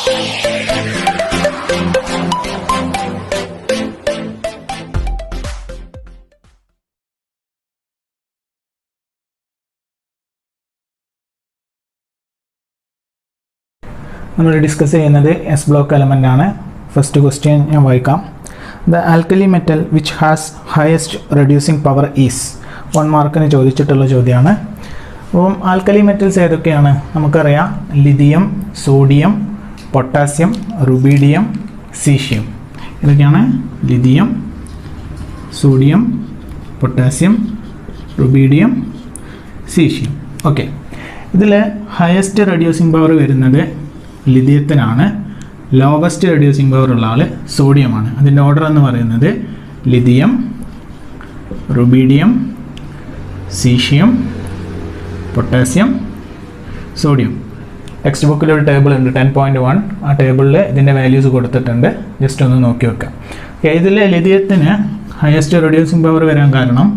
നമ്മൾ ഡിസ്കസ് ചെയ്യുന്നത് S block element ആണ്. ഫസ്റ്റ് ക്വസ്റ്റ്യൻ ഞാൻ വായിക്കാം. The alkali metal which has highest reducing power is. 1 മാർക്കിന് ചോദിച്ചിട്ടുള്ള ചോദ്യമാണ്. അപ്പം ആൽക്കലി മെറ്റൽസ് ഏതൊക്കെയാണ് നമുക്കറിയാം. Lithium, sodium, potassium, rubidium, caesium. ഇതൊക്കെയാണ് lithium, sodium, potassium, rubidium, caesium. Okay, ഇതിൽ ഹയസ്റ്റ് റെഡ്യൂസിങ് പവർ വരുന്നത് ലിഥിയത്തിനാണ്. ലോവസ്റ്റ് റെഡ്യൂസിങ് പവർ ഉള്ള ആൾ സോഡിയമാണ്. അതിൻ്റെ ഓർഡർ എന്ന് പറയുന്നത് lithium, rubidium, caesium, potassium, sodium. Text ബുക്കിൽ ഒരു ടേബിൾ ഉണ്ട് 10.1. ആ ടേബിളിൽ ഇതിൻ്റെ വാല്യൂസ് കൊടുത്തിട്ടുണ്ട്. ജസ്റ്റ് ഒന്ന് നോക്കി വെക്കാം. ഓക്കെ, ഇതിൽ ലിഥിയത്തിന് ഹയസ്റ്റ് റെഡ്യൂസിങ് പവർ വരാൻ കാരണം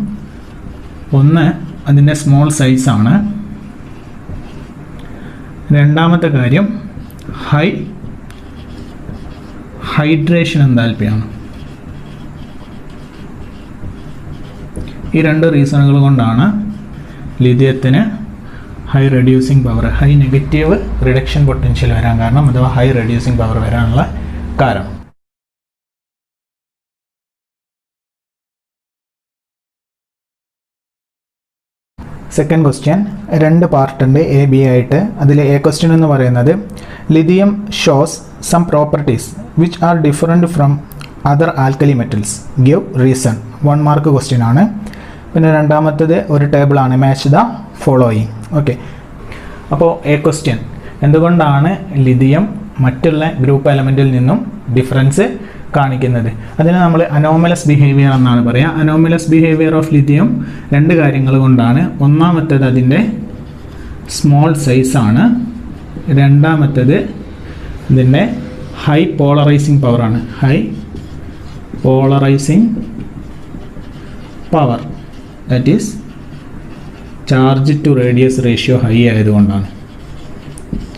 ഒന്ന് അതിൻ്റെ സ്മോൾ സൈസാണ്. രണ്ടാമത്തെ കാര്യം ഹൈ ഹൈഡ്രേഷൻ എൻതാൽപ്പിയാണ്. ഈ 2 റീസണുകൾ കൊണ്ടാണ് ലിഥിയത്തിന് high reducing power, high negative reduction potential വരാൻ കാരണം, അഥവാ ഹൈ റെഡ്യൂസിങ് പവർ വരാനുള്ള കാരണം. സെക്കൻഡ് ക്വസ്റ്റ്യൻ 2 പാർട്ടുണ്ട്, എ ബി ആയിട്ട്. അതിൽ എ ക്വസ്റ്റ്യൻ എന്ന് പറയുന്നത് lithium shows some properties which are different from other alkali metals, give reason. 1 mark question ആണ്. പിന്നെ രണ്ടാമത്തേത് ഒരു ടേബിളാണ്, മാച്ച് ദ ഫോളോയിങ്. ഓക്കെ, അപ്പോൾ എ ക്വസ്റ്റ്യൻ, എന്തുകൊണ്ടാണ് ലിഥിയം മറ്റുള്ള ഗ്രൂപ്പ് എലമെൻറ്റിൽ നിന്നും ഡിഫറൻസ് കാണിക്കുന്നത്? അതിന് നമ്മൾ അനോമലസ് ബിഹേവിയർ എന്നാണ് പറയുക. അനോമലസ് ബിഹേവിയർ ഓഫ് ലിഥിയം 2 കാര്യങ്ങൾ കൊണ്ടാണ്. ഒന്നാമത്തേത് അതിൻ്റെ സ്മോൾ സൈസാണ്. രണ്ടാമത്തേത് ഇതിൻ്റെ ഹൈ പോളറൈസിങ് പവറാണ്. High polarising power, that is charge to radius ratio high ആയതുകൊണ്ടാണ്.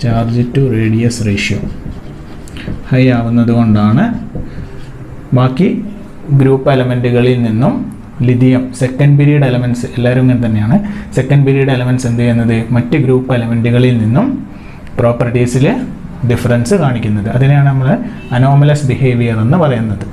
Charge to radius ratio high ആവുന്നത് കൊണ്ടാണ് ബാക്കി ഗ്രൂപ്പ് എലമെൻറ്റുകളിൽ നിന്നും ലിഥിയം സെക്കൻഡ് പീരീഡ് എലമെൻറ്റ്സ്, എല്ലാവരും ഇങ്ങനെ തന്നെയാണ്, സെക്കൻഡ് പീരീഡ് എലമെൻറ്റ്സ് എന്ത് ചെയ്യുന്നത് മറ്റ് ഗ്രൂപ്പ് എലമെൻറ്റുകളിൽ നിന്നും പ്രോപ്പർട്ടീസിൽ ഡിഫറൻസ് കാണിക്കുന്നത്. അതിനെയാണ് നമ്മൾ അനോമലസ് ബിഹേവിയർ എന്ന് പറയുന്നത്.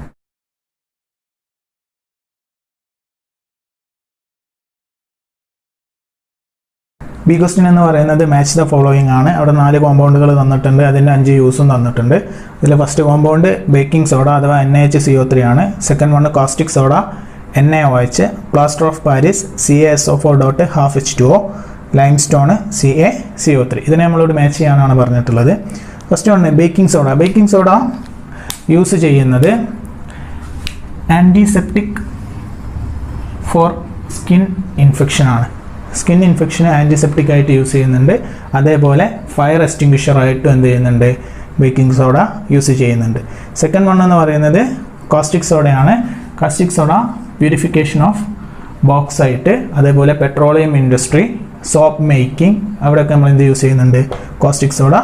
ബി ക്വസ്റ്റ്യൻ എന്ന് പറയുന്നത് മാച്ച് ദ ഫോളോയിങ് ആണ്. അവിടെ 4 കോമ്പൗണ്ടുകൾ തന്നിട്ടുണ്ട്, അതിൻ്റെ 5 യൂസും തന്നിട്ടുണ്ട്. ഇതിൽ ഫസ്റ്റ് കോമ്പൗണ്ട് ബേക്കിംഗ് സോഡ അഥവാ NaHCO3 ആണ്. Second one caustic soda NaOH, plaster of Paris CaSO4 half H2O, limestone CaCO3. ഇതിനെ നമ്മളോട് മാച്ച് ചെയ്യാനാണ് പറഞ്ഞിട്ടുള്ളത്. First one baking soda. Baking soda use ചെയ്യുന്നത് ആൻറ്റിസെപ്റ്റിക് ഫോർ സ്കിൻ ഇൻഫെക്ഷൻ ആണ്. Skin ഇൻഫെക്ഷന് antiseptic ആയിട്ട് യൂസ് ചെയ്യുന്നുണ്ട്. അതേപോലെ ഫയർ എക്സ്റ്റിങ്ക്വിഷർ ആയിട്ടും എന്ത് ചെയ്യുന്നുണ്ട്, ബേക്കിംഗ് സോഡ യൂസ് ചെയ്യുന്നുണ്ട്. സെക്കൻഡ് വൺ എന്ന് പറയുന്നത് കാസ്റ്റിക് സോഡയാണ്. Caustic soda purification of bauxite, അതേപോലെ പെട്രോളിയം ഇൻഡസ്ട്രി, സോപ്പ് മേക്കിംഗ്, അവിടെയൊക്കെ നമ്മൾ എന്ത് യൂസ് ചെയ്യുന്നുണ്ട്, കാസ്റ്റിക് സോഡ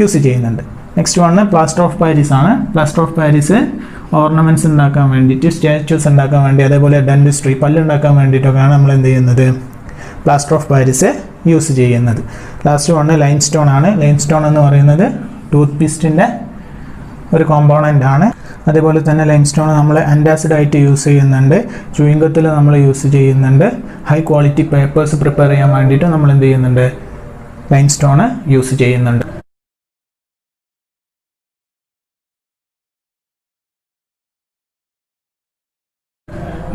യൂസ് ചെയ്യുന്നുണ്ട്. Next one plaster of Paris ആണ്. പ്ലാസ്റ്റർ ഓഫ് പാരീസ് ഓർണമെൻറ്റ്സ് ഉണ്ടാക്കാൻ വേണ്ടിയിട്ട്, സ്റ്റാച്യൂസ് ഉണ്ടാക്കാൻ വേണ്ടി, അതേപോലെ ഡെന്റിസ്ട്രി, പല്ലുണ്ടാക്കാൻ വേണ്ടിയിട്ടൊക്കെയാണ് നമ്മൾ എന്ത് ചെയ്യുന്നത്, പ്ലാസ്റ്റർ ഓഫ് പാരീസ് യൂസ് ചെയ്യുന്നത്. ലാസ്റ്റ് വൺ ലൈം സ്റ്റോൺ ആണ്. ലൈം സ്റ്റോൺ എന്ന് പറയുന്നത് ടൂത്ത് പേസ്റ്റിൻ്റെ ഒരു കോമ്പോണൻ്റ് ആണ്. അതേപോലെ തന്നെ ലൈം സ്റ്റോൺ നമ്മൾ ആൻറ്റാസിഡ് ആയിട്ട് യൂസ് ചെയ്യുന്നുണ്ട്, ചൂയിങ്കത്തിൽ നമ്മൾ യൂസ് ചെയ്യുന്നുണ്ട്, ഹൈ ക്വാളിറ്റി പേപ്പേഴ്സ് പ്രിപ്പയർ ചെയ്യാൻ വേണ്ടിയിട്ട് നമ്മൾ എന്ത് ചെയ്യുന്നുണ്ട്, ലൈം സ്റ്റോൺ യൂസ് ചെയ്യുന്നുണ്ട്.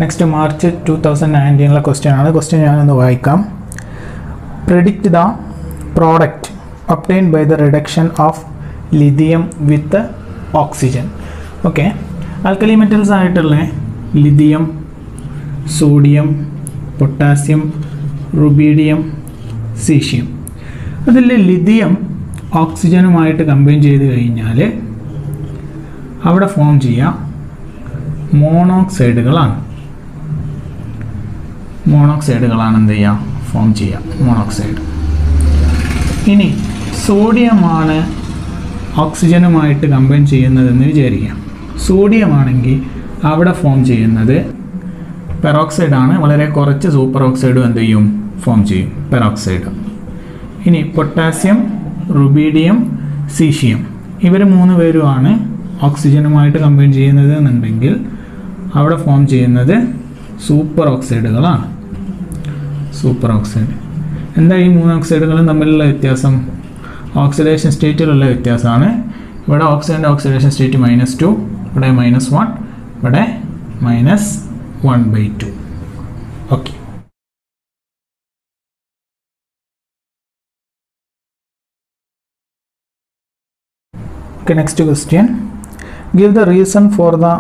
നെക്സ്റ്റ് മാർച്ച് 2019 ക്വസ്റ്റ്യൻ ആണ്. ക്വസ്റ്റ്യൻ ഞാനൊന്ന് വായിക്കാം. Predict the product obtained by the reduction of lithium with oxygen. Okay, alkali metals ആയിട്ടുള്ള lithium, sodium, potassium, rubidium, caesium. അതിൽ ലിഥിയം ഓക്സിജനുമായിട്ട് കമ്പൈൻ ചെയ്ത് കഴിഞ്ഞാൽ അവിടെ ഫോം ചെയ്യുക മോണോക്സൈഡുകളാണ്. മോണോക്സൈഡുകളാണ് എന്ത് ചെയ്യുക, ഫോം ചെയ്യുക മോണോക്സൈഡ്. ഇനി സോഡിയമാണ് ഓക്സിജനുമായിട്ട് കമ്പൈൻ ചെയ്യുന്നതെന്ന് വിചാരിക്കാം. സോഡിയം ആണെങ്കിൽ അവിടെ ഫോം ചെയ്യുന്നത് പെറോക്സൈഡ് ആണ്. വളരെ കുറച്ച് സൂപ്പർ ഓക്സൈഡും എന്ത് ചെയ്യും, ഫോം ചെയ്യും, പെറോക്സൈഡ്. ഇനി പൊട്ടാസ്യം, റുബീഡിയം, സീഷ്യം ഇവർ 3 പേരുമാണ് ഓക്സിജനുമായിട്ട് കമ്പൈൻ ചെയ്യുന്നത് എന്നുണ്ടെങ്കിൽ അവിടെ ഫോം ചെയ്യുന്നത് സൂപ്പർ ഓക്സൈഡുകളാണ്. Super oxide. എന്താ ഈ 3 ഓക്സൈഡുകളും തമ്മിലുള്ള വ്യത്യാസം? ഓക്സിഡേഷൻ സ്റ്റേറ്റിലുള്ള വ്യത്യാസമാണ്. ഇവിടെ ഓക്സിജൻ്റെ ഓക്സിഡേഷൻ സ്റ്റേറ്റ് -2, ഇവിടെ -1, ഇവിടെ -1/2. Okay. Okay, next question. Give the reason for the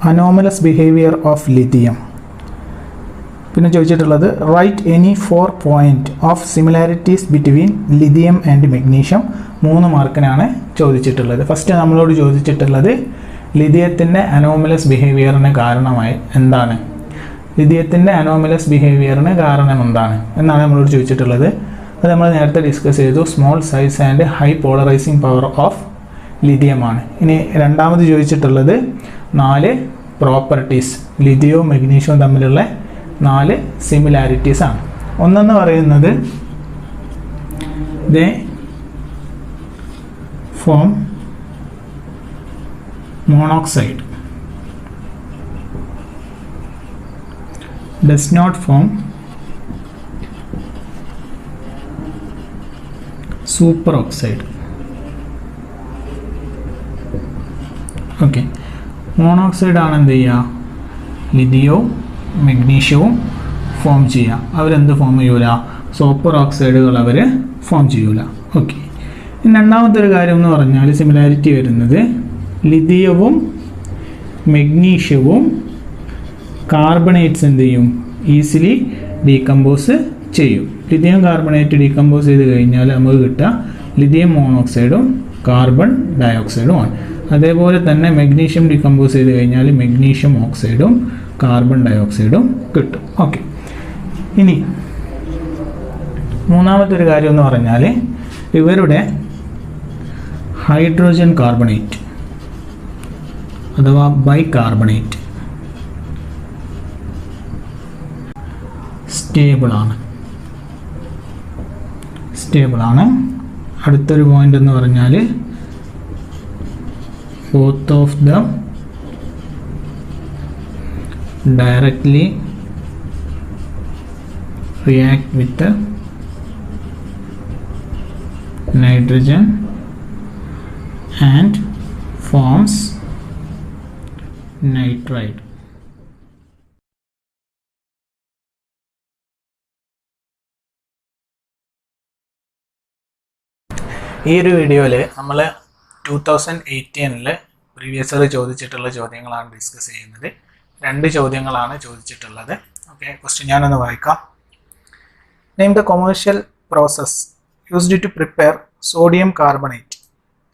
anomalous behavior of lithium. പിന്നെ ചോദിച്ചിട്ടുള്ളത് right any 4 point of similarities between lithium and magnesium. 3 മാർക്കിനാണ് ചോദിച്ചിട്ടുള്ളത്. ഫസ്റ്റ് നമ്മളോട് ചോദിച്ചിട്ടുള്ളത് ലിഥിയത്തിൻ്റെ അനോമലസ് ബിഹേവിയറിന് കാരണമായി എന്താണ്, ലിഥിയത്തിൻ്റെ അനോമലസ് ബിഹേവിയറിന് കാരണം എന്താണ് എന്നാണ് നമ്മളോട് ചോദിച്ചിട്ടുള്ളത്. അത് നമ്മൾ നേരത്തെ ഡിസ്കസ് ചെയ്തു. Small size and high polarising power of ലിഥിയമാണ്. ഇനി രണ്ടാമത് ചോദിച്ചിട്ടുള്ളത് 4 പ്രോപ്പർട്ടീസ്, ലിഥിയവും മെഗ്നീഷ്യവും തമ്മിലുള്ള 4 സിമിലാരിറ്റീസ് ആണ്. ഒന്നെന്ന് പറയുന്നത് they form monoxide, does not form super oxide. Okay, monoxide ആണ് എന്ത് ചെയ്യുക, ലിഥിയവും മെഗ്നീഷ്യവും ഫോം ചെയ്യുക. അവരെന്ത് ഫോം ചെയ്യൂല, സൂപ്പർ ഓക്സൈഡുകൾ അവർ ഫോം ചെയ്യൂല. ഓക്കെ. രണ്ടാമത്തെ ഒരു കാര്യം എന്ന് പറഞ്ഞാൽ സിമിലാരിറ്റി വരുന്നത് ലിഥിയവും മെഗ്നീഷ്യവും കാർബണേറ്റ്സ് എന്ത് ചെയ്യും, ഈസിലി ഡീകമ്പോസ് ചെയ്യും. ലിഥിയം കാർബണേറ്റ് ഡീകമ്പോസ് ചെയ്ത് കഴിഞ്ഞാൽ നമുക്ക് കിട്ടുക ലിഥിയം മോണോക്സൈഡും കാർബൺ ഡയോക്സൈഡുമാണ്. അതേപോലെ തന്നെ മെഗ്നീഷ്യം ഡീകമ്പോസ് ചെയ്ത് കഴിഞ്ഞാൽ മെഗ്നീഷ്യം ഓക്സൈഡും കാർബൺ ഡയോക്സൈഡും കിട്ടും. ഓക്കെ. ഇനി മൂന്നാമത്തെ ഒരു കാര്യം എന്ന് പറഞ്ഞാൽ ഇവരുടെ ഹൈഡ്രോജൻ കാർബണേറ്റ് അഥവാ ബൈകാർബണേറ്റ് സ്റ്റേബിളാണ്. അടുത്തൊരു പോയിന്റ് എന്ന് പറഞ്ഞാൽ both of them directly react with the nitrogen and forms nitride. ഈ ഒരു വീഡിയോയിൽ നമ്മൾ 2018 പ്രീവിയസ് ഇയർ ചോദിച്ചിട്ടുള്ള ചോദ്യങ്ങളാണ് ഡിസ്കസ് ചെയ്യുന്നത്. 2 ചോദ്യങ്ങളാണ് ചോദിച്ചിട്ടുള്ളത്. ഓക്കെ, ക്വസ്റ്റ്യൻ ഞാനൊന്ന് വായിക്കാം. Name the commercial process used to prepare sodium carbonate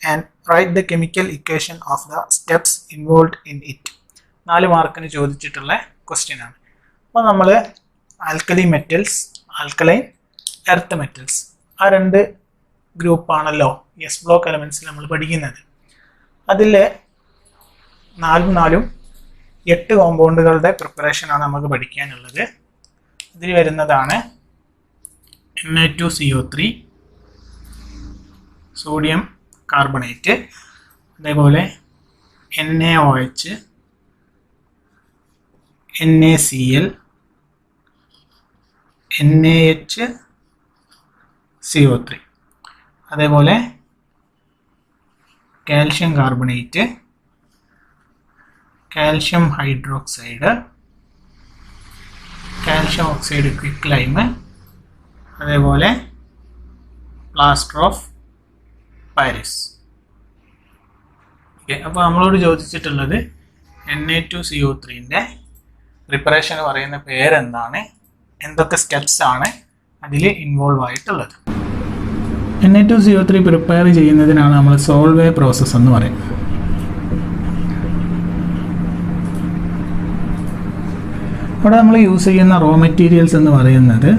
and write the chemical equation of the steps involve in it. 4 മാർക്കിന് ചോദിച്ചിട്ടുള്ള ക്വസ്റ്റ്യൻ ആണ്. അപ്പോൾ നമ്മൾ alkali metals, alkaline, earth metals, ആ 2 ഗ്രൂപ്പാണല്ലോ എസ് ബ്ലോക്ക് എലമെൻറ്റ്സിൽ നമ്മൾ പഠിക്കുന്നത്. അതിൽ 4 8 കോമ്പൗണ്ടുകളുടെ പ്രിപ്പറേഷനാണ് നമുക്ക് പഠിക്കാനുള്ളത്. ഇതിൽ വരുന്നതാണ് Na2CO3, സോഡിയം കാർബണേറ്റ്, അതേപോലെ NaOH, NaCl, NaHCO3, അതേപോലെ calcium carbonate, calcium hydroxide, calcium oxide quick lime, അതേപോലെ പ്ലാസ്റ്റർ ഓഫ് പാരീസ്. ഓക്കെ, അപ്പോൾ നമ്മളോട് ചോദിച്ചിട്ടുള്ളത് Na2CO3ൻ്റെ പ്രിപ്പറേഷൻ പറയുന്ന പേരെന്താണ്, എന്തൊക്കെ സ്റ്റെപ്സ് ആണ് അതിൽ ഇൻവോൾവ് ആയിട്ടുള്ളത്. Na2CO3 പ്രിപ്പയർ ചെയ്യുന്നതിനാണ് നമ്മൾ സോൾവേ പ്രോസസ്സ് എന്ന് പറയുന്നത്. ഇവിടെ നമ്മൾ യൂസ് ചെയ്യുന്ന റോ മെറ്റീരിയൽസ് എന്ന് പറയുന്നത്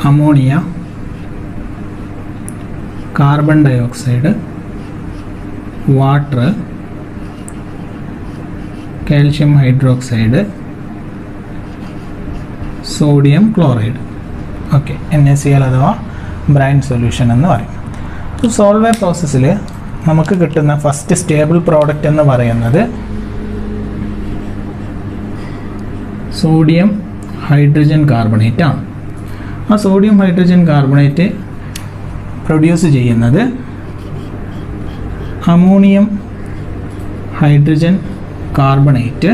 ammonia, carbon dioxide, water, calcium hydroxide, sodium chloride. Okay, NaCl അഥവാ ബ്രൈൻ സൊല്യൂഷൻ എന്ന് പറയും. അപ്പോൾ സോൾവേ പ്രോസസ്സിൽ നമുക്ക് കിട്ടുന്ന ഫസ്റ്റ് സ്റ്റേബിൾ പ്രോഡക്റ്റ് എന്ന് പറയുന്നത് സോഡിയം ഹൈഡ്രജൻ കാർബണേറ്റ് ആണ്. ആ സോഡിയം ഹൈഡ്രജൻ കാർബണേറ്റ് പ്രൊഡ്യൂസ് ചെയ്യുന്നത് അമോണിയം ഹൈഡ്രജൻ കാർബണേറ്റ്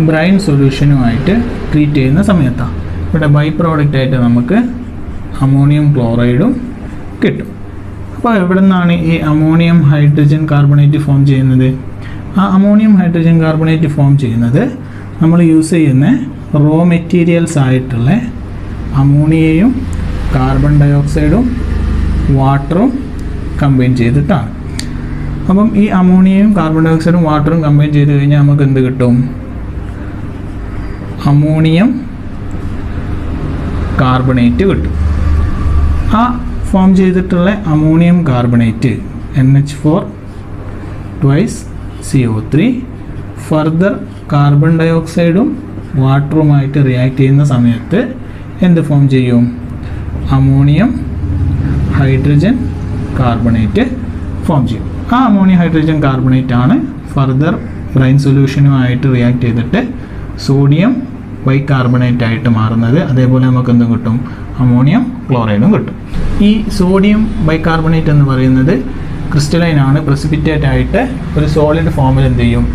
ബ്രൈൻ സൊല്യൂഷനുമായിട്ട് ട്രീറ്റ് ചെയ്യുന്ന സമയത്താണ്. ഇവിടെ ബൈ പ്രോഡക്റ്റായിട്ട് നമുക്ക് അമോണിയം ക്ലോറൈഡും കിട്ടും. അപ്പോൾ എവിടെ നിന്നാണ് ഈ അമോണിയം ഹൈഡ്രജൻ കാർബണേറ്റ് ഫോം ചെയ്യുന്നത്? ആ അമോണിയം ഹൈഡ്രജൻ കാർബണേറ്റ് ഫോം ചെയ്യുന്നത് നമ്മൾ യൂസ് ചെയ്യുന്ന റോ മെറ്റീരിയൽസ് ആയിട്ടുള്ള അമോണിയയും കാർബൺ ഡയോക്സൈഡും വാട്ടറും കമ്പൈൻ ചെയ്തിട്ടാണ്. അപ്പം ഈ അമോണിയയും കാർബൺ ഡയോക്സൈഡും വാട്ടറും കമ്പൈൻ ചെയ്ത് കഴിഞ്ഞാൽ നമുക്ക് എന്ത് കിട്ടും? അമോണിയം കാർബണേറ്റ് കിട്ടും. ആ ഫോം ചെയ്തിട്ടുള്ള ammonium carbonate NH4 twice CO3 further carbon ഡയോക്സൈഡും വാട്ടറുമായിട്ട് റിയാക്ട് ചെയ്യുന്ന സമയത്ത് എന്ത് ഫോം ചെയ്യും? അമോണിയം ഹൈഡ്രജൻ കാർബണേറ്റ് ഫോം ചെയ്യും. ആ അമോണിയം ഹൈഡ്രജൻ കാർബണേറ്റ് ആണ് ഫർദർ ബ്രൈൻ സൊല്യൂഷനുമായിട്ട് റിയാക്ട് ചെയ്തിട്ട് സോഡിയം ബൈകാർബണേറ്റ് ആയിട്ട് മാറുന്നത്. അതേപോലെ നമുക്ക് എന്തും കിട്ടും? അമോണിയം ക്ലോറൈഡും കിട്ടും. ഈ സോഡിയം ബൈകാർബണേറ്റ് എന്ന് പറയുന്നത് ക്രിസ്റ്റലൈൻ ആണ്. പ്രസിപ്പിറ്റേറ്റ് ആയിട്ട് ഒരു സോളിഡ് ഫോമിൽ എന്ത് ചെയ്യും?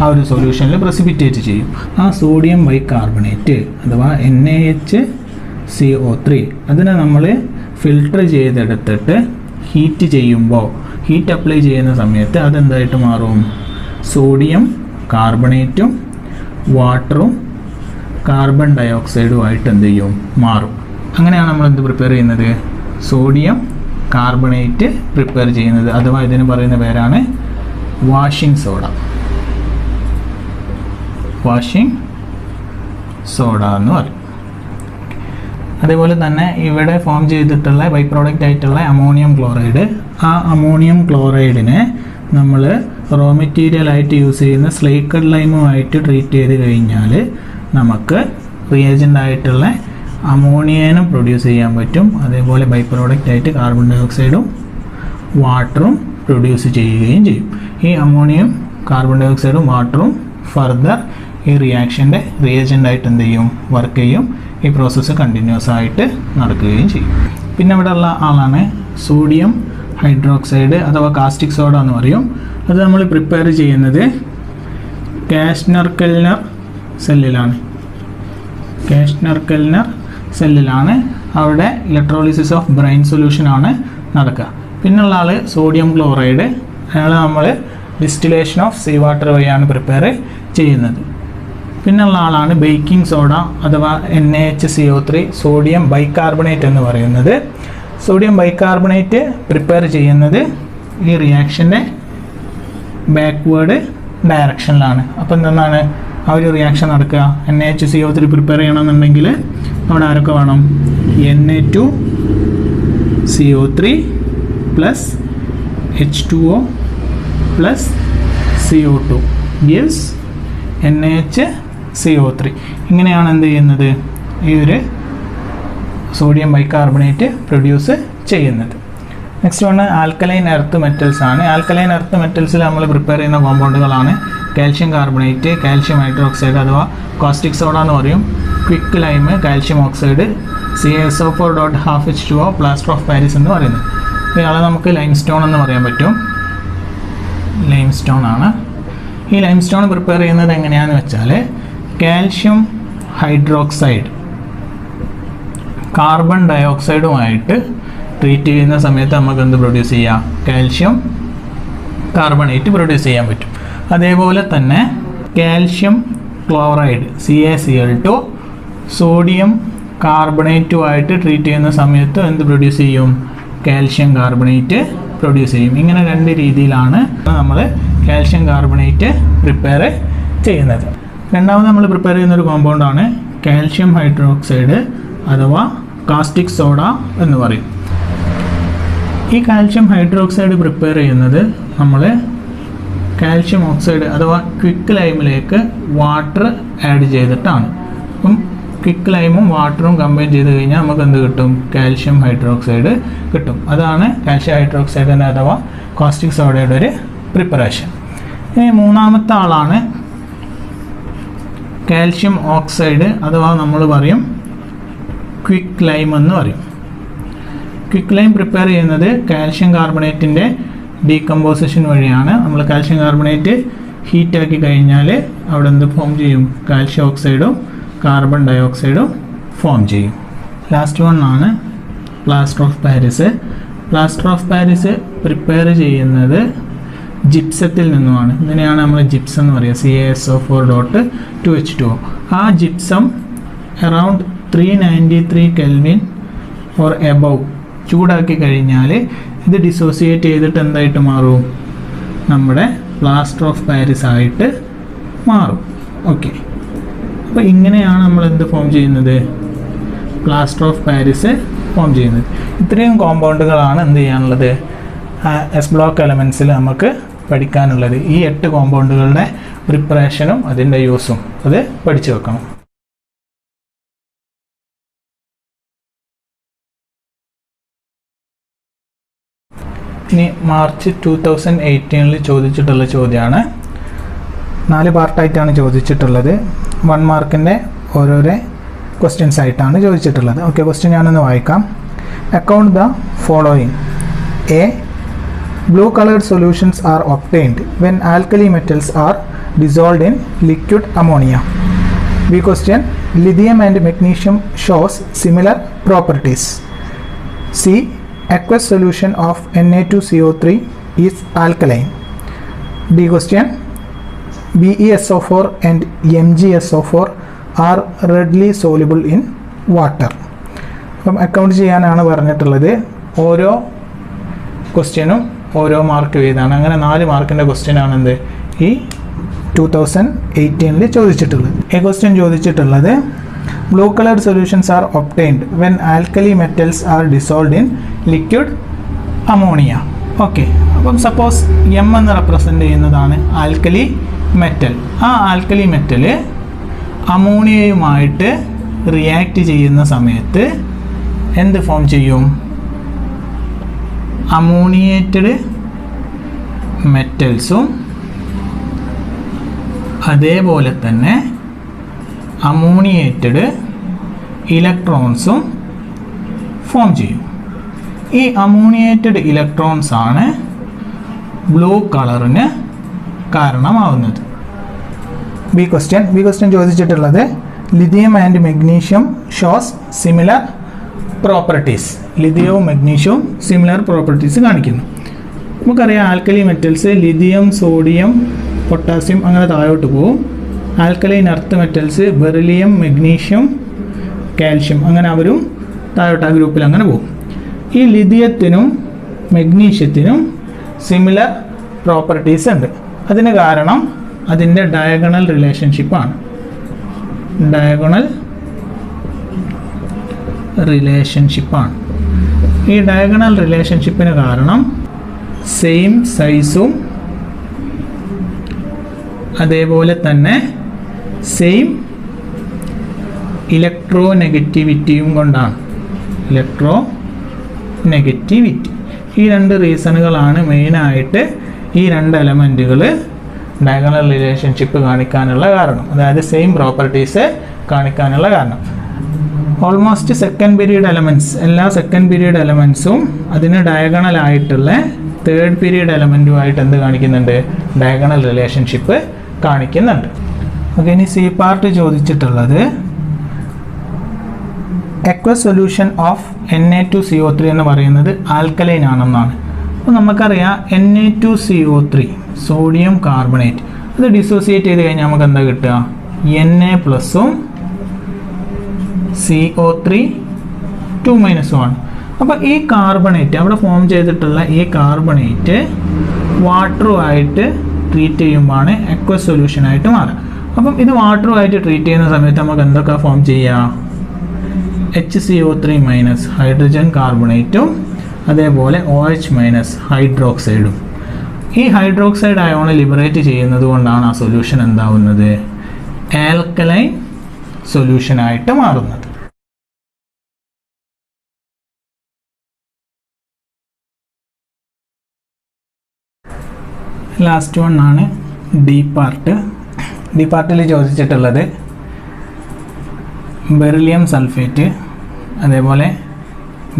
ആ ഒരു സൊല്യൂഷനിൽ പ്രസിപ്പിറ്റേറ്റ് ചെയ്യും. ആ സോഡിയം ബൈകാർബണേറ്റ് അഥവാ NaHCO3 അതിനെ നമ്മൾ ഫിൽട്ടർ ചെയ്തെടുത്തിട്ട് ഹീറ്റ് ചെയ്യുമ്പോൾ, ഹീറ്റ് അപ്ലൈ ചെയ്യുന്ന സമയത്ത് അതെന്തായിട്ട് മാറും? സോഡിയം കാർബണേറ്റും വാട്ടറും കാർബൺ ഡയോക്സൈഡുമായിട്ട് എന്ത് ചെയ്യും? മാറും. അങ്ങനെയാണ് നമ്മൾ എന്ത് പ്രിപ്പയർ ചെയ്യുന്നത്? സോഡിയം കാർബണേറ്റ് പ്രിപ്പയർ ചെയ്യുന്നത്. അഥവാ ഇതിന് പറയുന്ന പേരാണ് വാഷിംഗ് സോഡ. വാഷിംഗ് സോഡ എന്ന് പറയും. അതേപോലെ തന്നെ ഇവിടെ ഫോം ചെയ്തിട്ടുള്ള ബൈ പ്രോഡക്റ്റ് ആയിട്ടുള്ള അമോണിയം ക്ലോറൈഡ്, ആ അമോണിയം ക്ലോറൈഡിനെ നമ്മൾ റോ മെറ്റീരിയൽ ആയിട്ട് യൂസ് ചെയ്യുന്ന സ്ലേക്കഡ് ലൈമുമായിട്ട് ട്രീറ്റ് ചെയ്ത് കഴിഞ്ഞാൽ നമുക്ക് റിയേജൻ്റ് ആയിട്ടുള്ള അമോണിയനും പ്രൊഡ്യൂസ് ചെയ്യാൻ പറ്റും. അതേപോലെ ബൈ പ്രോഡക്റ്റ് ആയിട്ട് കാർബൺ ഡയോക്സൈഡും വാട്ടറും പ്രൊഡ്യൂസ് ചെയ്യുകയും ചെയ്യും. ഈ അമോണിയം കാർബൺ ഡയോക്സൈഡും വാട്ടറും ഫർദർ ഈ റിയാക്ഷൻ്റെ റിയേജൻ്റ് ആയിട്ട് എന്ത് ചെയ്യും? വർക്ക് ചെയ്യും. ഈ പ്രോസസ്സ് കണ്ടിന്യൂസ് ആയിട്ട് നടക്കുകയും ചെയ്യും. പിന്നെ ഇവിടെ ഉള്ള ആളാണ് സോഡിയം ഹൈഡ്രോക്സൈഡ് അഥവാ കാസ്റ്റിക് സോഡ എന്ന് പറയും. അത് നമ്മൾ പ്രിപ്പയർ ചെയ്യുന്നത് കാസ്റ്റ്നർ-കെൽനർ സെല്ലിലാണ്. കാസ്റ്റ്നർ-കെൽനർ സെല്ലിലാണ്. അവിടെ ഇലക്ട്രോളിസിസ് ഓഫ് ബ്രൈൻ സൊല്യൂഷൻ ആണ് നടക്കുക. പിന്നുള്ള ആൾ സോഡിയം ക്ലോറൈഡ്, അയാൾ നമ്മൾ ഡിസ്റ്റിലേഷൻ ഓഫ് സീ വാട്ടർ വഴിയാണ് പ്രിപ്പയർ ചെയ്യുന്നത്. പിന്നുള്ള ആളാണ് ബേക്കിംഗ് സോഡ അഥവാ NaHCO3 സോഡിയം ബൈകാർബണേറ്റ് എന്ന് പറയുന്നത്. സോഡിയം ബൈകാർബണേറ്റ് പ്രിപ്പയർ ചെയ്യുന്നത് ഈ റിയാക്ഷൻ്റെ ബാക്ക്വേർഡ് ഡയറക്ഷനിലാണ്. അപ്പോൾ എന്താണ് ആ ഒരു റിയാക്ഷൻ നടക്കുക? NaHCO3 പ്രിപ്പയർ ചെയ്യണമെന്നുണ്ടെങ്കിൽ അവിടെ ആരൊക്കെ വേണം? Na2CO3 plus H2O plus CO2 gives NaHCO3. ഇങ്ങനെയാണ് എന്ത് ചെയ്യുന്നത്? ഈ ഒരു സോഡിയം ബൈകാർബണേറ്റ് പ്രൊഡ്യൂസ് ചെയ്യുന്നത്. Next one alkaline earth metals ആണ്. ആൽക്കലൈൻ എർത്ത് മെറ്റൽസിൽ നമ്മൾ പ്രിപ്പയർ ചെയ്യുന്ന കോമ്പൗണ്ടുകളാണ് കാൽഷ്യം കാർബണേറ്റ്, കാൽഷ്യം ഹൈഡ്രോക്സൈഡ് അഥവാ കോസ്റ്റിക് സോഡ എന്ന് പറയും, quick lime, calcium oxide, CaSO4.5H2O, plaster of Paris എന്ന് പറയുന്നത്. ഇയാളെ നമുക്ക് ലൈം സ്റ്റോൺ എന്ന് പറയാൻ പറ്റും. ലൈം സ്റ്റോൺ ആണ്. ഈ ലൈം സ്റ്റോൺ പ്രിപ്പയർ ചെയ്യുന്നത് എങ്ങനെയാണെന്ന് വെച്ചാൽ കാൽഷ്യം ഹൈഡ്രോക്സൈഡ് കാർബൺ ഡയോക്സൈഡുമായിട്ട് ട്രീറ്റ് ചെയ്യുന്ന സമയത്ത് നമുക്ക് എന്ത് പ്രൊഡ്യൂസ് ചെയ്യാം? കാൽഷ്യം കാർബണേറ്റ് പ്രൊഡ്യൂസ് ചെയ്യാൻ പറ്റും. അതേപോലെ തന്നെ കാൽഷ്യം ക്ലോറൈഡ് CaCl2 സോഡിയം കാർബണേറ്റുമായിട്ട് ട്രീറ്റ് ചെയ്യുന്ന സമയത്ത് എന്ത് പ്രൊഡ്യൂസ് ചെയ്യും? കാൽഷ്യം കാർബണേറ്റ് പ്രൊഡ്യൂസ് ചെയ്യും. ഇങ്ങനെ രണ്ട് രീതിയിലാണ് നമ്മൾ കാൽഷ്യം കാർബണേറ്റ് പ്രിപ്പയർ ചെയ്യുന്നത്. രണ്ടാമത് നമ്മൾ പ്രിപ്പയർ ചെയ്യുന്ന ഒരു കോമ്പൗണ്ടാണ് കാൽഷ്യം ഹൈഡ്രോക്സൈഡ് അഥവാ കാസ്റ്റിക് സോഡ എന്ന് പറയും. ഈ കാൽഷ്യം ഹൈഡ്രോക്സൈഡ് പ്രിപ്പയർ ചെയ്യുന്നത് നമ്മൾ കാൽഷ്യം ഓക്സൈഡ് അഥവാ ക്വിക്ക് ലൈമിലേക്ക് വാട്ടർ ആഡ് ചെയ്തിട്ടാണ്. അപ്പം ക്വിക്ക് ലൈമും വാട്ടറും കമ്പൈൻ ചെയ്ത് കഴിഞ്ഞാൽ നമുക്ക് എന്ത് കിട്ടും? കാൽഷ്യം ഹൈഡ്രോക്സൈഡ് കിട്ടും. അതാണ് കാൽഷ്യം ഹൈഡ്രോക്സൈഡിൻ്റെ അഥവാ കാസ്റ്റിക് സോഡയുടെ ഒരു പ്രിപ്പറേഷൻ. ഇനി മൂന്നാമത്തെ ആളാണ് കാൽഷ്യം ഓക്സൈഡ് അഥവാ നമ്മൾ പറയും ക്വിക്ക് ലൈം എന്ന് പറയും. ക്വിക്ക് ലൈം പ്രിപ്പയർ ചെയ്യുന്നത് കാൽഷ്യം കാർബണേറ്റിൻ്റെ ഡീകമ്പോസിഷൻ വഴിയാണ്. നമ്മൾ കാൽഷ്യം കാർബണേറ്റ് ഹീറ്റാക്കി കഴിഞ്ഞാൽ അവിടെ എന്ത് ഫോം ചെയ്യും? കാൽഷ്യം ഓക്സൈഡും കാർബൺ ഡയോക്സൈഡും ഫോം ചെയ്യും. ലാസ്റ്റ് വൺ ആണ് plaster of Paris. Plaster of Paris prepare ചെയ്യുന്നത് ജിപ്സത്തിൽ നിന്നുമാണ്. ഇതിനെയാണ് നമ്മൾ ജിപ്സം എന്ന് പറയുക, CaSO4.2H2O. ആ gypsum around 393 kelvin or above ചൂടാക്കി കഴിഞ്ഞാൽ ഇത് ഡിസോസിയേറ്റ് ചെയ്തിട്ട് എന്തായിട്ട് മാറും? നമ്മുടെ പ്ലാസ്റ്റർ ഓഫ് പാരീസ് ആയിട്ട് മാറും. ഓക്കെ, അപ്പോൾ ഇങ്ങനെയാണ് നമ്മൾ എന്ത് ഫോം ചെയ്യുന്നത്? പ്ലാസ്റ്റർ ഓഫ് പാരീസ് ഫോം ചെയ്യുന്നത്. ഇത്രയും കോമ്പൗണ്ടുകളാണ് എന്ത് ചെയ്യാനുള്ളത്? എസ് ബ്ലോക്ക് എലമെൻസിൽ നമുക്ക് പഠിക്കാനുള്ളത്. ഈ 8 കോമ്പൗണ്ടുകളുടെ പ്രിപ്പറേഷനും അതിൻ്റെ യൂസും അത് പഠിച്ചു വെക്കണം. ഇനി മാർച്ച് 2018 ചോദിച്ചിട്ടുള്ള ചോദ്യമാണ്. 4 പാർട്ടായിട്ടാണ് ചോദിച്ചിട്ടുള്ളത്. 1 മാർക്കിൻ്റെ ഓരോരോ ക്വസ്റ്റ്യൻസ് ആയിട്ടാണ് ചോദിച്ചിട്ടുള്ളത്. ഓക്കെ, ക്വസ്റ്റ്യൻ ഞാനൊന്ന് വായിക്കാം. Account the following. A, blue colored solutions are obtained when alkali metals are dissolved in liquid ammonia. B question, lithium and magnesium shows similar properties. C, aqueous solution of Na2CO3 is alkaline. D question, BeSO4 and MgSO4 are readily soluble in water. അപ്പം account ചെയ്യാനാണ് പറഞ്ഞിട്ടുള്ളത്. ഓരോ ക്വസ്റ്റ്യനും ഓരോ mark വീതമാണ്. അങ്ങനെ 4 മാർക്കിൻ്റെ question ആണ് എന്ത് ഈ 2018 ചോദിച്ചിട്ടുള്ളത്. ഈ ക്വസ്റ്റ്യൻ ചോദിച്ചിട്ടുള്ളത് blue coloured solutions are obtained when alkali metals are dissolved in liquid ammonia. Okay, അപ്പം സപ്പോസ് എം എന്ന് റെപ്രസെൻ്റ് ചെയ്യുന്നതാണ് ആൽക്കലി മെറ്റൽ. ആ ആൽക്കലി മെറ്റൽ അമോണിയയുമായിട്ട് റിയാക്ട് ചെയ്യുന്ന സമയത്ത് എന്ത് ഫോം ചെയ്യും? അമോണിയേറ്റഡ് മെറ്റൽസും അതേപോലെ തന്നെ അമോണിയേറ്റഡ് ഇലക്ട്രോൺസും ഫോം ചെയ്യും. ഈ അമോണിയേറ്റഡ് ഇലക്ട്രോൺസ് ആണ് ബ്ലൂ കളറിന് കാരണമാവുന്നത്. ബി ക്വസ്റ്റ്യൻ ചോദിച്ചിട്ടുള്ളത് lithium and magnesium shows similar properties. ലിഥിയവും മെഗ്നീഷ്യവും സിമിലർ പ്രോപ്പർട്ടീസ് കാണിക്കുന്നു. നമുക്കറിയാം alkali metals lithium, sodium, potassium അങ്ങനെ താഴോട്ട് പോകും. Alkaline earth metals beryllium, magnesium, calcium അങ്ങനെ അവരും താഴോട്ട് ആ ഗ്രൂപ്പിൽ അങ്ങനെ പോകും. ഈ ലിഥിയത്തിനും മെഗ്നീഷ്യത്തിനും സിമിലർ പ്രോപ്പർട്ടീസ് ഉണ്ട്. അതിന് കാരണം അതിൻ്റെ ഡയഗണൽ റിലേഷൻഷിപ്പാണ്. ഈ ഡയഗണൽ റിലേഷൻഷിപ്പിന് കാരണം സെയിം സൈസും അതേപോലെ തന്നെ സെയിം ഇലക്ട്രോനെഗറ്റിവിറ്റിയും കൊണ്ടാണ്. ഇലക്ട്രോനെഗറ്റിവിറ്റി ഈ 2 റീസണുകളാണ് മെയിനായിട്ട് ഈ 2 എലമെൻറ്റുകൾ ഡയഗണൽ റിലേഷൻഷിപ്പ് കാണിക്കാനുള്ള കാരണം, അതായത് സെയിം പ്രോപ്പർട്ടീസ് കാണിക്കാനുള്ള കാരണം. ഓൾമോസ്റ്റ് സെക്കൻഡ് പീരീഡ് എലമെൻറ്റ്സ്, എല്ലാ സെക്കൻഡ് പീരീഡ് എലമെൻറ്റ്സും അതിന് ഡയഗണലായിട്ടുള്ള തേർഡ് പീരീഡ് എലമെൻറ്റുമായിട്ട് എന്ത് കാണിക്കുന്നുണ്ട്? ഡയഗണൽ റിലേഷൻഷിപ്പ് കാണിക്കുന്നുണ്ട്. ഓക്കെ, ഇനി സി പാർട്ട് ചോദിച്ചിട്ടുള്ളത് aqueous സൊല്യൂഷൻ ഓഫ് Na2CO3 എന്ന് പറയുന്നത് ആൽക്കലൈൻ ആണെന്നാണ്. അപ്പോൾ നമുക്കറിയാം Na2CO3 സോഡിയം കാർബണേറ്റ് അത് ഡിസോസിയേറ്റ് ചെയ്ത് കഴിഞ്ഞാൽ നമുക്ക് എന്താ കിട്ടുക? Na+ഉം CO3 2- ആണ്. അപ്പോൾ ഈ കാർബണേറ്റ് അവിടെ ഫോം ചെയ്തിട്ടുള്ള ഈ കാർബണേറ്റ് വാട്ടറുമായിട്ട് ട്രീറ്റ് ചെയ്യുമ്പോഴാണ് aqueous സൊല്യൂഷനായിട്ട് മാറുക. അപ്പം ഇത് വാട്ടറുമായിട്ട് ട്രീറ്റ് ചെയ്യുന്ന സമയത്ത് നമുക്ക് എന്തൊക്കെ ഫോം ചെയ്യാം? HCO3 മൈനസ് ഹൈഡ്രജൻ കാർബണേറ്റും അതേപോലെ OH മൈനസ് ഹൈഡ്രോക്സൈഡും. ഈ ഹൈഡ്രോക്സൈഡ് അയോൺ ലിബറേറ്റ് ചെയ്യുന്നത് കൊണ്ടാണ് ആ സൊല്യൂഷൻ എന്താവുന്നത്, ആൽക്കലൈൻ സൊല്യൂഷനായിട്ട് മാറുന്നത്. ലാസ്റ്റ് വൺ ആണ് ഡി പാർട്ട്. ഡി പാർട്ടിൽ ചോദിച്ചിട്ടുള്ളത് ബെറിലിയം സൾഫേറ്റ് അതേപോലെ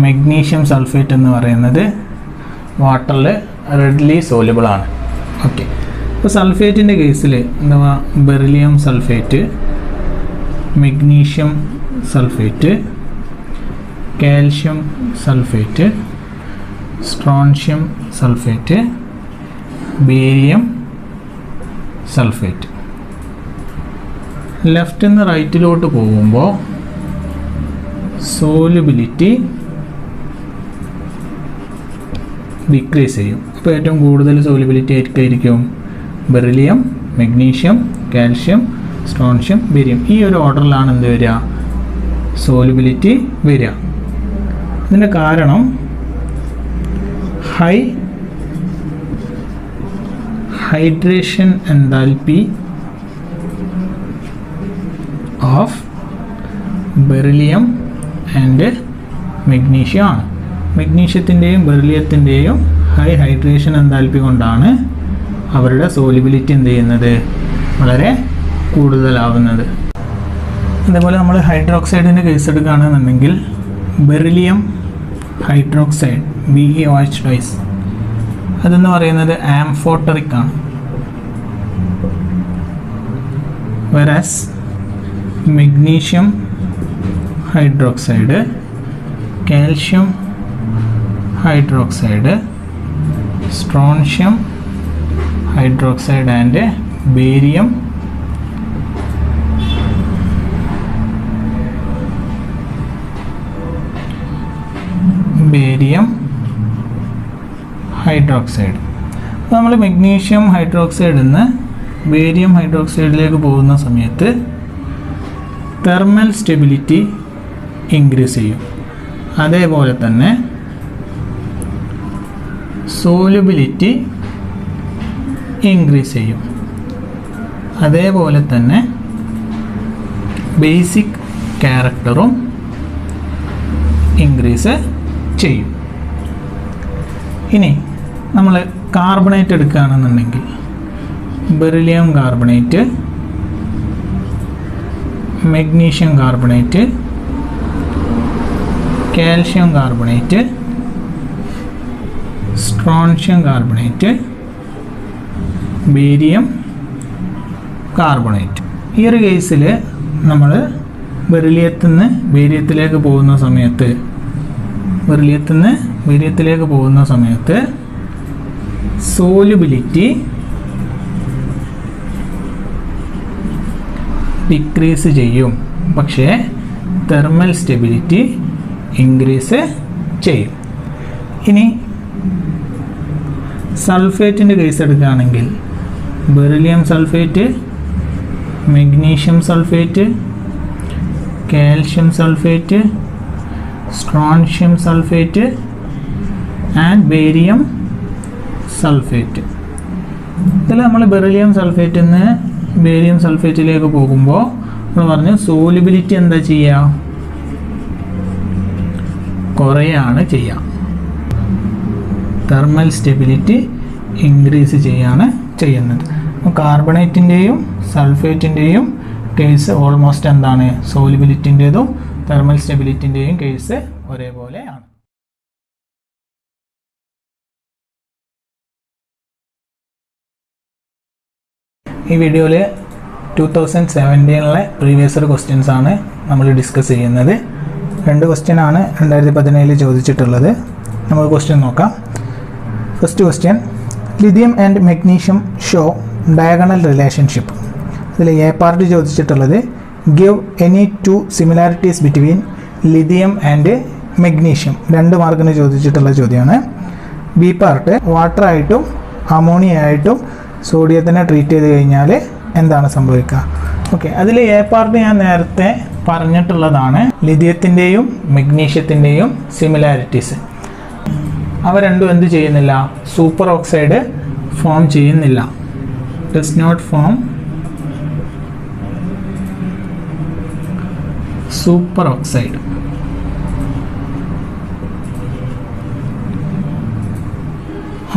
മഗ്നീഷ്യം സൾഫേറ്റ് എന്ന് പറയുന്നത് വാട്ടറിൽ റെഡ്ലി സോലുബിൾ ആണ്. ഓക്കെ, അപ്പോൾ സൾഫേറ്റിൻ്റെ കേസിൽ എന്താ beryllium sulphate, magnesium sulphate, calcium sulphate, strontium sulphate, barium sulphate. ലെഫ്റ്റിൽ നിന്ന് റൈറ്റിലോട്ട് പോകുമ്പോൾ സോലുബിലിറ്റി ഡിക്രീസ് ചെയ്യും. അപ്പോൾ ഏറ്റവും കൂടുതൽ സോലുബിലിറ്റി ആയിരിക്കും beryllium, magnesium, calcium, strontium, barium. ഈ ഒരു ഓർഡറിലാണ് എന്ത് വരിക, സോലുബിലിറ്റി വരിക. ഇതിൻ്റെ കാരണം hydration enthalpy of beryllium and magnesium ആണ്. മഗ്നീഷ്യത്തിൻ്റെയും ബെറിലിയത്തിൻ്റെയും ഹൈഡ്രേഷൻ എൻതാൽപ്പി കൊണ്ടാണ് അവരുടെ സോലുബിലിറ്റി എന്ത് ചെയ്യുന്നത്, വളരെ കൂടുതലാവുന്നത്. അതേപോലെ നമ്മൾ ഹൈഡ്രോക്സൈഡിൻ്റെ കേസ് എടുക്കുകയാണെന്നുണ്ടെങ്കിൽ ബെറിലിയം ഹൈഡ്രോക്സൈഡ് BeOH twice അതെന്ന് പറയുന്നത് ആംഫോട്ടറിക് ആണ്. Whereas magnesium hydroxide, calcium hydroxide, strontium hydroxide and barium hydroxide. അപ്പോൾ നമ്മൾ മഗ്നീഷ്യം ഹൈഡ്രോക്സൈഡിൽ നിന്ന് ബേരിയം ഹൈഡ്രോക്സൈഡിലേക്ക് പോകുന്ന സമയത്ത് തെർമൽ സ്റ്റെബിലിറ്റി ഇൻക്രീസ് ചെയ്യും. അതേപോലെ തന്നെ സോലുബിലിറ്റി ഇൻക്രീസ് ചെയ്യും. അതേപോലെ തന്നെ ബേസിക് ക്യാരക്ടറും ഇൻക്രീസ് ചെയ്യും. ഇനി നമ്മൾ കാർബണേറ്റ് എടുക്കുകയാണെന്നുണ്ടെങ്കിൽ beryllium carbonate, magnesium carbonate, calcium carbonate, strontium carbonate, barium carbonate. ഈ ഒരു കേസിൽ നമ്മൾ ബെറിലിയത്തിൽ നിന്ന് ബേരിയത്തിലേക്ക് പോകുന്ന സമയത്ത് സോലുബിലിറ്റി ഡിക്രീസ് ചെയ്യും, പക്ഷേ തെർമൽ സ്റ്റെബിലിറ്റി ഇൻക്രീസ് ചെയ്യും. ഇനി സൾഫേറ്റിൻ്റെ കേസ് എടുക്കുകയാണെങ്കിൽ beryllium sulphate, magnesium sulphate, calcium sulphate, strontium sulphate and barium sulphate. ഇതിൽ നമ്മൾ ബെറിലിയം സൾഫേറ്റിൽ നിന്ന് ബേരിയം സൾഫേറ്റിലേക്ക് പോകുമ്പോൾ നമ്മൾ പറഞ്ഞു സോലുബിലിറ്റി എന്താ ചെയ്യുക, കുറയാണ് ചെയ്യുക, തെർമൽ സ്റ്റെബിലിറ്റി ഇൻക്രീസ് ചെയ്യാണ് ചെയ്യുന്നത്. കാർബണേറ്റിൻ്റെയും സൾഫേറ്റിൻ്റെയും കേസ് ഓൾമോസ്റ്റ് എന്താണ്, സോലുബിലിറ്റിൻ്റെതും തെർമൽ സ്റ്റെബിലിറ്റിൻ്റെയും കേസ് ഒരേപോലെയാണ്. ഈ വീഡിയോയിൽ 2017 പ്രീവിയസ് ഇയർ ക്വസ്റ്റ്യൻസ് ആണ് നമ്മൾ ഡിസ്കസ് ചെയ്യുന്നത്. 2 ക്വസ്റ്റ്യൻ ആണ് 2017 ചോദിച്ചിട്ടുള്ളത്. നമുക്ക് ക്വസ്റ്റ്യൻ നോക്കാം. First question, lithium and magnesium show diagonal relationship. ഇതിൽ എ പാർട്ട് ചോദിച്ചിട്ടുള്ളത് give any 2 similarities between lithium and magnesium. 2 മാർക്കിന് ചോദിച്ചിട്ടുള്ള ചോദ്യമാണ്. ബി പാർട്ട്, വാട്ടർ ആയിട്ടും അമോണിയ ആയിട്ടും സോഡിയത്തിനെ ട്രീറ്റ് ചെയ്ത് കഴിഞ്ഞാൽ എന്താണ് സംഭവിക്കുക. ഓക്കെ, അതിൽ എ പാർട്ട് ഞാൻ നേരത്തെ പറഞ്ഞിട്ടുള്ളതാണ് ലിഥിയത്തിൻ്റെയും മെഗ്നീഷ്യത്തിൻ്റെയും സിമിലാരിറ്റീസ്. അവ രണ്ടും എന്ത് ചെയ്യുന്നില്ല? സൂപ്പർ ഓക്സൈഡ് ഫോം ചെയ്യുന്നില്ല. Does not form super oxide.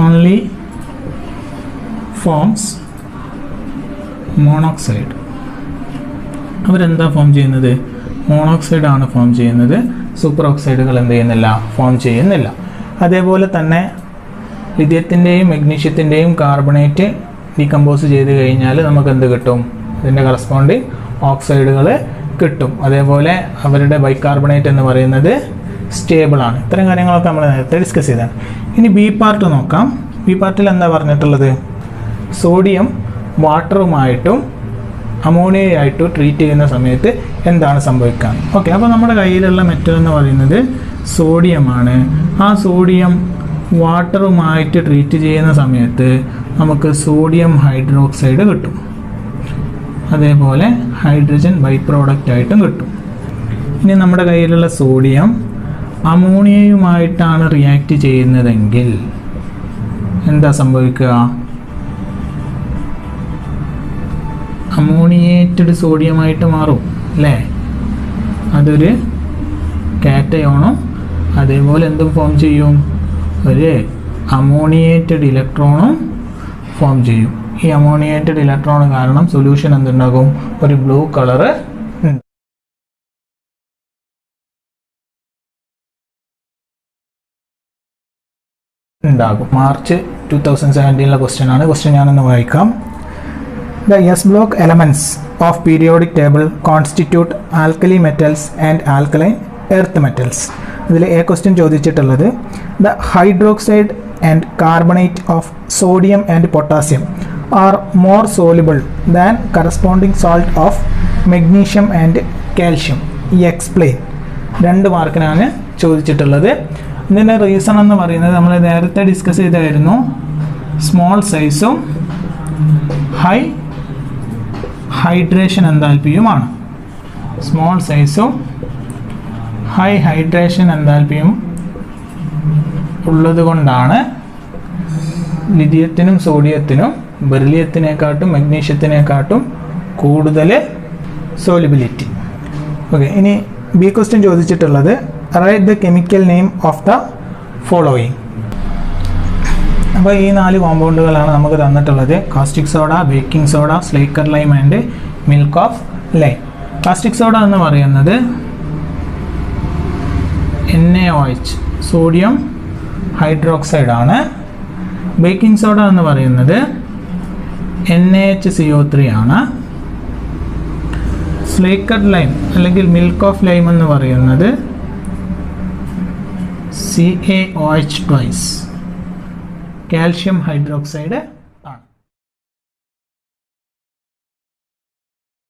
Only forms monoxide. അവരെന്താ ഫോം ചെയ്യുന്നത്? മോണോക്സൈഡ് ആണ് ഫോം ചെയ്യുന്നത്. സൂപ്പർ ഓക്സൈഡുകൾ എന്ത് ചെയ്യുന്നില്ല? ഫോം ചെയ്യുന്നില്ല. അതേപോലെ തന്നെ ലിഥിയത്തിൻ്റെയും മെഗ്നീഷ്യത്തിൻ്റെയും കാർബണേറ്റ് ഡീകമ്പോസ് ചെയ്ത് കഴിഞ്ഞാൽ നമുക്ക് എന്ത് കിട്ടും? ഇതിൻ്റെ കറസ്പോണ്ടിങ് ഓക്സൈഡുകൾ കിട്ടും. അതേപോലെ അവരുടെ ബൈകാർബണേറ്റ് എന്ന് പറയുന്നത് സ്റ്റേബിൾ ആണ്. ഇത്തരം കാര്യങ്ങളൊക്കെ നമ്മൾ നേരത്തെ ഡിസ്കസ് ചെയ്തതാണ്. ഇനി ബി പാർട്ട് നോക്കാം. ബി പാർട്ടിൽ എന്താ പറഞ്ഞിട്ടുള്ളത്? സോഡിയം വാട്ടറുമായിട്ടും അമോണിയയായിട്ടും ട്രീറ്റ് ചെയ്യുന്ന സമയത്ത് എന്താണ് സംഭവിക്കുക? ഓക്കെ, അപ്പോൾ നമ്മുടെ കയ്യിലുള്ള മെറ്റൽ എന്ന് പറയുന്നത് സോഡിയമാണ്. ആ സോഡിയം വാട്ടറുമായിട്ട് ട്രീറ്റ് ചെയ്യുന്ന സമയത്ത് നമുക്ക് സോഡിയം ഹൈഡ്രോക്സൈഡ് കിട്ടും. അതേപോലെ ഹൈഡ്രജൻ ബൈ പ്രോഡക്റ്റ് ആയിട്ടും കിട്ടും. ഇനി നമ്മുടെ കയ്യിലുള്ള സോഡിയം അമോണിയയുമായിട്ടാണ് റിയാക്ട് ചെയ്യുന്നതെങ്കിൽ എന്താ സംഭവിക്കുക? അമോണിയേറ്റഡ് സോഡിയമായിട്ട് മാറും അല്ലേ? അതൊരു കാറ്റയോണും അതേപോലെ എന്തും ഫോം ചെയ്യും? ഒരു അമോണിയേറ്റഡ് ഇലക്ട്രോണും ഫോം ചെയ്യും. ഈ അമോണിയേറ്റഡ് ഇലക്ട്രോൺ കാരണം സൊല്യൂഷൻ എന്തുണ്ടാകും? ഒരു ബ്ലൂ കളറ് ഉണ്ടാകും. മാർച്ച് 2017 ക്വസ്റ്റ്യൻ ആണ്. ക്വസ്റ്റ്യൻ ഞാനൊന്ന് വായിക്കാം. The S block elements of periodic table constitute alkali metals and alkaline earth metals. ഇതിൽ എ ക്വസ്റ്റ്യൻ ചോദിച്ചിട്ടുള്ളത് the hydroxide and carbonate of sodium and potassium are more soluble than corresponding salt of magnesium and calcium. Explain. 2 മാർക്കിനാണ് ചോദിച്ചിട്ടുള്ളത്. ഇതിൻ്റെ reason എന്ന് പറയുന്നത് നമ്മൾ നേരത്തെ discuss ചെയ്തായിരുന്നു. Small സൈസും ഹൈ ഹൈഡ്രേഷൻ എൻതാൽപ്പിയുമാണ്. സ്മോൾ സൈസും ഹൈ ഹൈഡ്രേഷൻ എൻതാൽപ്പിയും ഉള്ളത് കൊണ്ടാണ് ലിഥിയത്തിനും സോഡിയത്തിനും ബെറിലിയത്തിനെക്കാട്ടും മഗ്നീഷ്യത്തിനെക്കാട്ടും കൂടുതൽ സോലിബിലിറ്റി. ഓക്കെ, ഇനി ബി ക്വസ്റ്റ്യൻ ചോദിച്ചിട്ടുള്ളത് write the chemical name of the following. അപ്പോൾ ഈ 4 കോമ്പൗണ്ടുകളാണ് നമുക്ക് തന്നിട്ടുള്ളത്. Caustic soda, baking soda, slaked lime and milk of lime. Caustic soda എന്ന് പറയുന്നത് NaOH സോഡിയം ഹൈഡ്രോക്സൈഡ് ആണ്. ബേക്കിംഗ് സോഡ എന്ന് പറയുന്നത് NaHCO3 ആണ്. സ്ലേക്കർ ലൈം അല്ലെങ്കിൽ മിൽക്ക് ഓഫ് ലൈം എന്ന് പറയുന്നത് CaOH2 കാൽഷ്യം ഹൈഡ്രോക്സൈഡ്